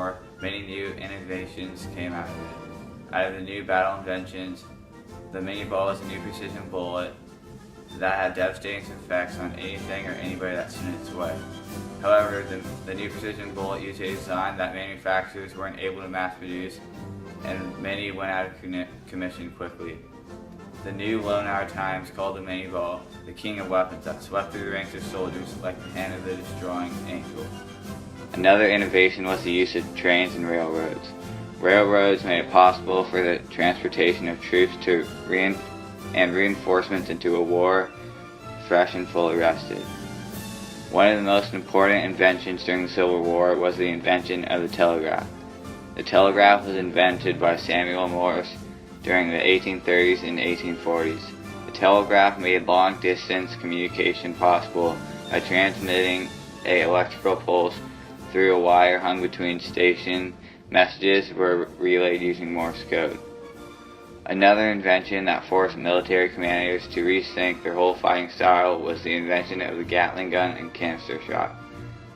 War, many new innovations came out of it. Out of the new battle inventions, the Mini Ball is a new precision bullet that had devastating effects on anything or anybody that stood in its way. However, the new precision bullet used a design that manufacturers weren't able to mass produce, and many went out of commission quickly. The new Lone Hour Times called the Mini Ball the king of weapons that swept through the ranks of soldiers like the hand of the destroying angel. Another innovation was the use of trains and railroads. Railroads made it possible for the transportation of troops to and reinforcements into a war fresh and fully rested. One of the most important inventions during the Civil War was the invention of the telegraph. The telegraph was invented by Samuel Morse during the 1830s and 1840s. The telegraph made long-distance communication possible by transmitting an electrical pulse through a wire hung between stations. Messages were relayed using Morse code. Another invention that forced military commanders to rethink their whole fighting style was the invention of the Gatling gun and canister shot.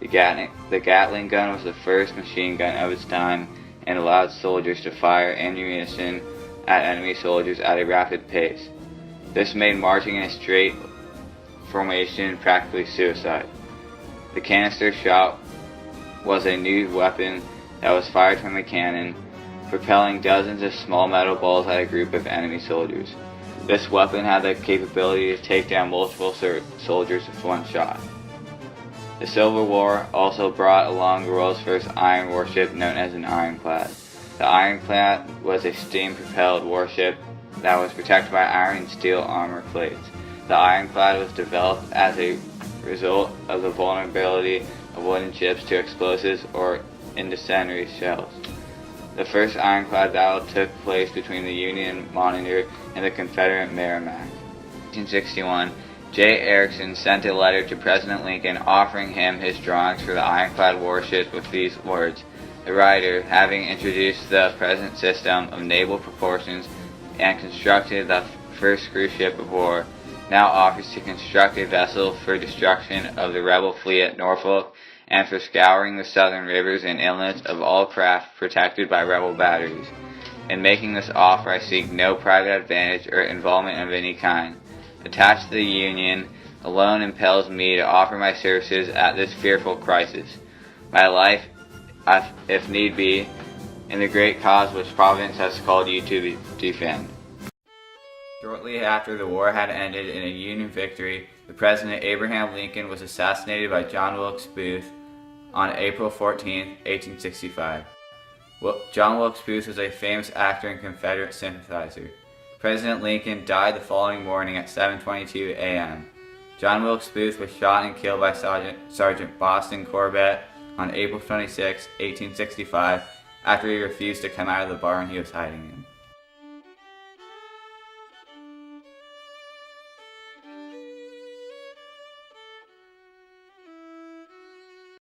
The Gatling gun was the first machine gun of its time and allowed soldiers to fire ammunition at enemy soldiers at a rapid pace. This made marching in a straight formation practically suicide. The canister shot was a new weapon that was fired from a cannon, propelling dozens of small metal balls at a group of enemy soldiers. This weapon had the capability to take down multiple soldiers with one shot. The Civil War also brought along the world's first iron warship known as an ironclad. The ironclad was a steam-propelled warship that was protected by iron and steel armor plates. The ironclad was developed as a result of the vulnerability of wooden ships to explosives or incendiary shells. The first ironclad battle took place between the Union Monitor and the Confederate Merrimac. In 1861, J. Erickson sent a letter to President Lincoln offering him his drawings for the ironclad warship with these words: "The writer, having introduced the present system of naval proportions and constructed the first cruise ship of war, now offers to construct a vessel for destruction of the rebel fleet at Norfolk and for scouring the southern rivers and inlets of all craft protected by rebel batteries. In making this offer, I seek no private advantage or involvement of any kind. Attached to the Union alone impels me to offer my services at this fearful crisis, my life, if need be, in the great cause which Providence has called you to defend." Shortly after the war had ended in a Union victory, the President Abraham Lincoln was assassinated by John Wilkes Booth on April 14, 1865. John Wilkes Booth was a famous actor and Confederate sympathizer. President Lincoln died the following morning at 7:22 a.m. John Wilkes Booth was shot and killed by Sergeant Boston Corbett on April 26, 1865, after he refused to come out of the barn he was hiding in.